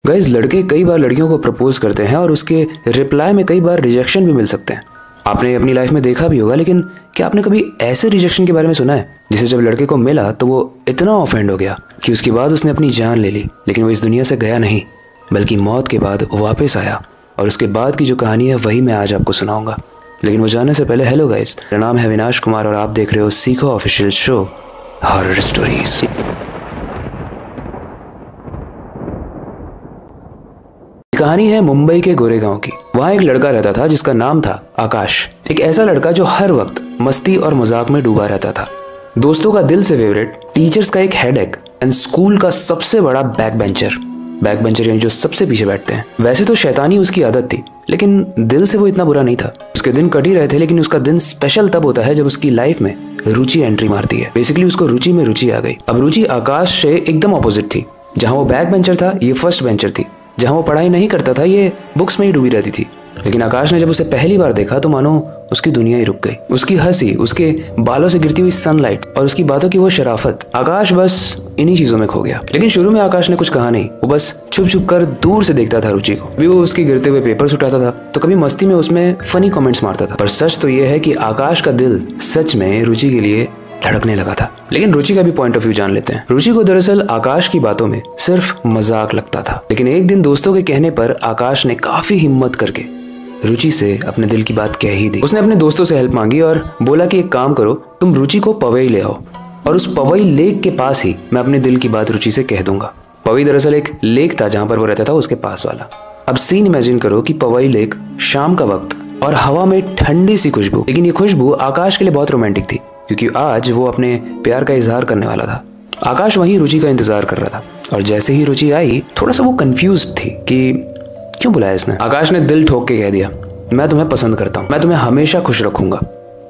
Guys, लड़के कई बार लड़कियों को प्रपोज करते हैं और उसके रिप्लाई में कई बार रिजेक्शन भी मिल सकते हैं। आपने अपनी लाइफ में देखा भी होगा, लेकिन क्या आपने कभी ऐसे रिजेक्शन के बारे में सुना है जिसे जब लड़के को मिला तो वो इतना ऑफेंड हो गया कि उसके बाद उसने अपनी जान ले ली, लेकिन वो इस दुनिया से गया नहीं बल्कि मौत के बाद वापस आया। और उसके बाद की जो कहानी है वही मैं आज आपको सुनाऊंगा। लेकिन वो जानने से पहले, हेलो गाइस, मेरा नाम है अविनाश कुमार और आप देख रहे हो सीखो ऑफिशियल शो हॉरर स्टोरीज। कहानी है मुंबई के गोरेगांव की। वहाँ एक लड़का रहता था जिसका नाम था आकाश। एक ऐसा लड़का जो हर वक्त मस्ती और मजाक में डूबा रहता था। दोस्तों का दिल से फेवरेट, टीचर्स का एक हेडेक एंड स्कूल का सबसे बड़ा बैक बेंचर यानी जो सबसे पीछे बैठते हैं। वैसे तो शैतानी उसकी आदत थी, लेकिन दिल से वो इतना बुरा नहीं था। उसके दिन कट ही रहे थे, लेकिन उसका दिन स्पेशल तब होता है जब उसकी लाइफ में रुचि एंट्री मारती है। बेसिकली उसको रुचि में रुचि आ गई। अब रुचि आकाश से एकदम ऑपोजिट थी। जहाँ वो बैक बेंचर था, ये फर्स्ट बेंचर थी। जहाँ वो पढ़ाई नहीं करता था, ये बुक्स में ही डूबी रहती थी। लेकिन आकाश ने जब उसे पहली बार देखा तो मानो उसकी दुनिया ही रुक गई। उसकी हंसी, उसके बालों से गिरती हुई सनलाइट और उसकी बातों की वो शराफत, आकाश बस इन्हीं चीजों में खो गया। लेकिन शुरू में आकाश ने कुछ कहा नहीं। वो बस छुप छुप कर दूर से देखता था रुचि को। कभी वो उसके गिरते हुए पेपर्स उठाता था तो कभी मस्ती में उसमें फनी कमेंट्स मारता था। पर सच तो ये है कि आकाश का दिल सच में रुचि के लिए धड़कने लगा था। लेकिन रुचि का भी पॉइंट ऑफ व्यू जान लेते हैं। रुचि को दरअसल आकाश की बातों में सिर्फ मजाक लगता था। लेकिन एक दिन दोस्तों के कहने पर आकाश ने काफी हिम्मत करके रुचि से अपने दिल की बात कह ही दी। उसने अपने दोस्तों से हेल्प मांगी और बोला कि एक काम करो, तुम रुचि को पवई ले आओ और उस पवई लेक के पास ही मैं अपने दिल की बात रुचि से कह दूंगा। पवई दरअसल एक लेक था जहां पर वो रहता था, उसके पास वाला। अब सीन इमेजिन करो कि पवई लेक, शाम का वक्त और हवा में ठंडी सी खुशबू। लेकिन ये खुशबू आकाश के लिए बहुत रोमांटिक थी, क्योंकि आज वो अपने प्यार का इजहार करने वाला था। आकाश वहीं रुचि का इंतजार कर रहा था और जैसे ही रुचि आई, थोड़ा सा वो कंफ्यूज थी कि क्यों बुलाया इसने। आकाश ने दिल ठोक के कह दिया, मैं तुम्हें पसंद करता हूँ, मैं तुम्हें हमेशा खुश रखूंगा,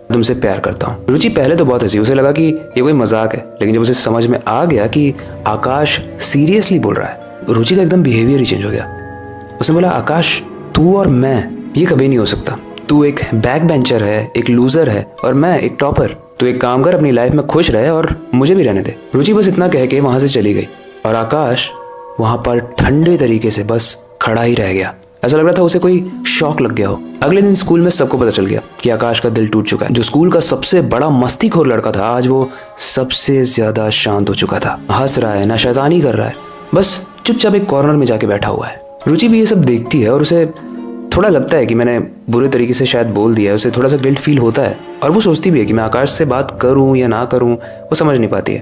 तुमसे प्यार करता हूँ। रुचि पहले तो बहुत हंसी, उसे लगा कि ये कोई मजाक है। लेकिन जब उसे समझ में आ गया कि आकाश सीरियसली बोल रहा है, रुचि का एकदम बिहेवियर ही चेंज हो गया। उसने बोला, आकाश, तू और मैं ये कभी नहीं हो सकता। तू एक बैक बेंचर है, एक लूजर है, और मैं एक टॉपर। तो एक काम कर, अपनी लाइफ में खुश रहे और मुझे भी रहने दे। रुचि बस इतना कह के वहां से चली गई और आकाश वहां पर ठंडे तरीके से बस खड़ा ही रह गया। ऐसा लग रहा था उसे कोई शॉक लग गया हो। अगले दिन स्कूल में सबको पता चल गया कि आकाश का दिल टूट चुका है। जो स्कूल का सबसे बड़ा मस्तीखोर लड़का था, आज वो सबसे ज्यादा शांत हो चुका था। हंस रहा है, ना शैतानी कर रहा है, बस चुपचाप एक कॉर्नर में जाके बैठा हुआ है। रुचि भी ये सब देखती है और उसे थोड़ा लगता है कि मैंने बुरे तरीके से शायद बोल दिया है। उसे थोड़ा सा गिल्ट फील होता है और वो सोचती भी है कि मैं आकाश से बात करूं या ना करूं, वो समझ नहीं पाती है।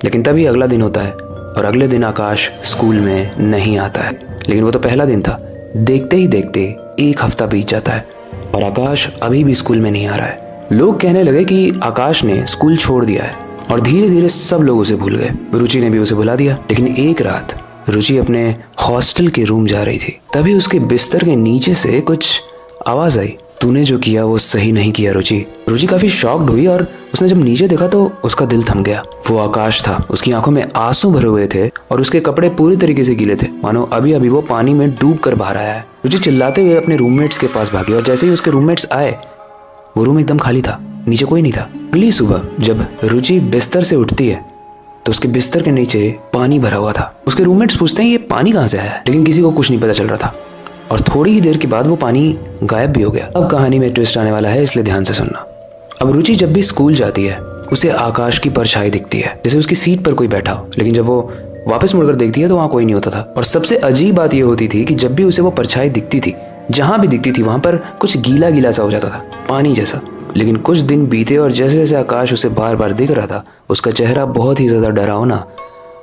लेकिन तभी अगला दिन होता है और अगले दिन आकाश स्कूल में नहीं आता है। लेकिन वो तो पहला दिन था। देखते ही देखते एक हफ्ता बीत जाता है और आकाश अभी भी स्कूल में नहीं आ रहा है। लोग कहने लगे कि आकाश ने स्कूल छोड़ दिया है और धीरे धीरे सब लोग उसे भूल गए। रुचि ने भी उसे भुला दिया। लेकिन एक रात रुचि अपने हॉस्टल के रूम जा रही थी, तभी उसके बिस्तर के नीचे से कुछ आवाज आई, तूने जो किया वो सही नहीं किया रुचि। रुचि काफी शॉक्ड हुई और उसने जब नीचे देखा तो उसका दिल थम गया। वो आकाश था। उसकी आंखों में आंसू भरे हुए थे और उसके कपड़े पूरी तरीके से गीले थे, मानो अभी अभी वो पानी में डूब कर बाहर आया है। रुचि चिल्लाते हुए अपने रूममेट्स के पास भागी और जैसे ही उसके रूममेट्स आए, वो रूम एकदम खाली था, नीचे कोई नहीं था। अगली सुबह जब रुचि बिस्तर से उठती है तो उसके बिस्तर के नीचे पानी भरा हुआ था। उसके रूममेट्स पूछते हैं ये पानी कहाँ से आया, लेकिन किसी को कुछ नहीं पता चल रहा था और थोड़ी ही देर के बाद वो पानी गायब भी हो गया। अब कहानी में ट्विस्ट आने वाला है, इसलिए ध्यान से सुनना। अब रुचि जब भी स्कूल जाती है, उसे आकाश की परछाई दिखती है, जैसे उसकी सीट पर कोई बैठा हो। लेकिन जब वो वापस मुड़कर देखती है तो वहां कोई नहीं होता था। और सबसे अजीब बात यह होती थी कि जब भी उसे वो परछाई दिखती थी, जहां भी दिखती थी वहां पर कुछ गीला गीला सा हो जाता था, पानी जैसा। लेकिन कुछ दिन बीते और जैसे जैसे आकाश उसे बार बार दिख रहा था, उसका चेहरा बहुत ही ज्यादा डरावना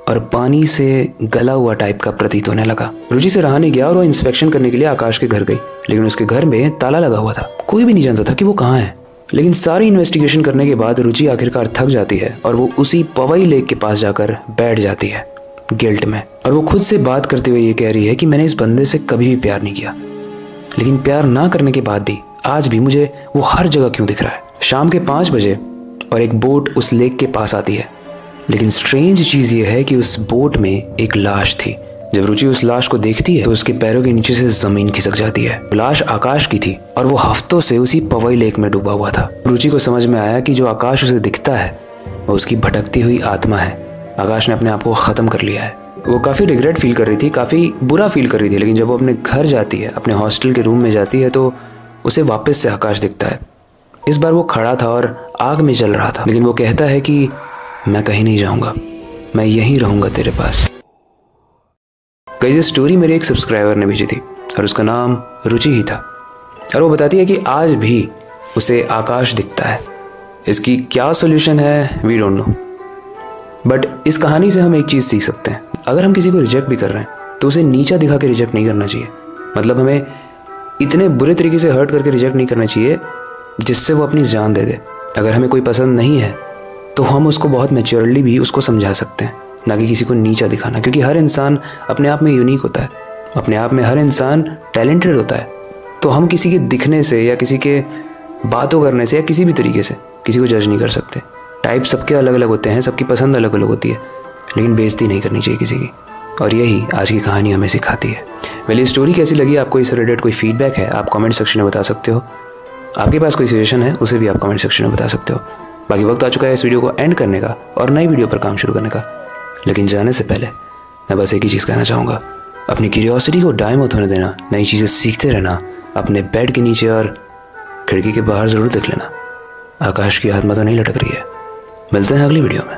और पानी से गला हुआ टाइप का प्रतीत होने लगा। रुचि से रहा नहीं गया और वो इंस्पेक्शन करने के लिए आकाश के घर गई। लेकिन उसके घर में ताला लगा हुआ था, कोई भी नहीं जानता था कि वो कहाँ है। लेकिन सारी इन्वेस्टिगेशन करने के बाद रुचि आखिरकार थक जाती है और वो उसी पवई लेक के पास जाकर बैठ जाती है गिल्ट में। और वो खुद से बात करते हुए ये कह रही है कि मैंने इस बंदे से कभी भी प्यार नहीं किया, लेकिन प्यार ना करने के बाद भी आज भी मुझे वो हर जगह क्यों दिख रहा है। शाम के 5 बजे और एक बोट उस लेक के पास आती है। लेकिन स्ट्रेंज चीज ये है कि उस बोट में एक लाश थी। जब रुचि उस लाश को देखती है तो उसके पैरों के नीचे से जमीन खिसक जाती है। लाश आकाश की थी और वो हफ्तों से उसी पवई लेक में डूबा हुआ था। रुचि को समझ में आया कि जो आकाश उसे दिखता है वो उसकी भटकती हुई आत्मा है। आकाश ने अपने आप को खत्म कर लिया है। वो काफ़ी रिग्रेट फील कर रही थी, काफ़ी बुरा फील कर रही थी। लेकिन जब वो अपने घर जाती है, अपने हॉस्टल के रूम में जाती है, तो उसे वापस से आकाश दिखता है। इस बार वो खड़ा था और आग में जल रहा था, लेकिन वो कहता है कि मैं कहीं नहीं जाऊँगा, मैं यहीं रहूँगा तेरे पास। गाइस, ये स्टोरी मेरे एक सब्सक्राइबर ने भेजी थी और उसका नाम रुचि ही था। और वो बताती है कि आज भी उसे आकाश दिखता है। इसकी क्या सोल्यूशन है, वी डोंट नो, बट इस कहानी से हम एक चीज़ सीख सकते हैं। अगर हम किसी को रिजेक्ट भी कर रहे हैं तो उसे नीचा दिखा के रिजेक्ट नहीं करना चाहिए। मतलब हमें इतने बुरे तरीके से हर्ट करके रिजेक्ट नहीं करना चाहिए जिससे वो अपनी जान दे दे। अगर हमें कोई पसंद नहीं है तो हम उसको बहुत मैच्योरली भी उसको समझा सकते हैं, ना कि किसी को नीचा दिखाना। क्योंकि हर इंसान अपने आप में यूनिक होता है, अपने आप में हर इंसान टैलेंटेड होता है। तो हम किसी के दिखने से या किसी के बातों करने से या किसी भी तरीके से किसी को जज नहीं कर सकते। टाइप सबके अलग अलग होते हैं, सबकी पसंद अलग अलग होती है, लेकिन बेइज्जती नहीं करनी चाहिए किसी की। और यही आज की कहानी हमें सिखाती है। मेरी स्टोरी कैसी लगी आपको, इस रिलेटेड कोई फीडबैक है, आप कमेंट सेक्शन में बता सकते हो। आपके पास कोई सजेशन है उसे भी आप कमेंट सेक्शन में बता सकते हो। बाकी वक्त आ चुका है इस वीडियो को एंड करने का और नई वीडियो पर काम शुरू करने का। लेकिन जाने से पहले मैं बस एक ही चीज़ कहना चाहूँगा, अपनी क्यूरियोसिटी को डाई मत होने देना, नई चीज़ें सीखते रहना। अपने बेड के नीचे और खिड़की के बाहर ज़रूर देख लेना, आकाश की आत्मा तो नहीं लटक रही है। मिलते हैं अगली वीडियो में।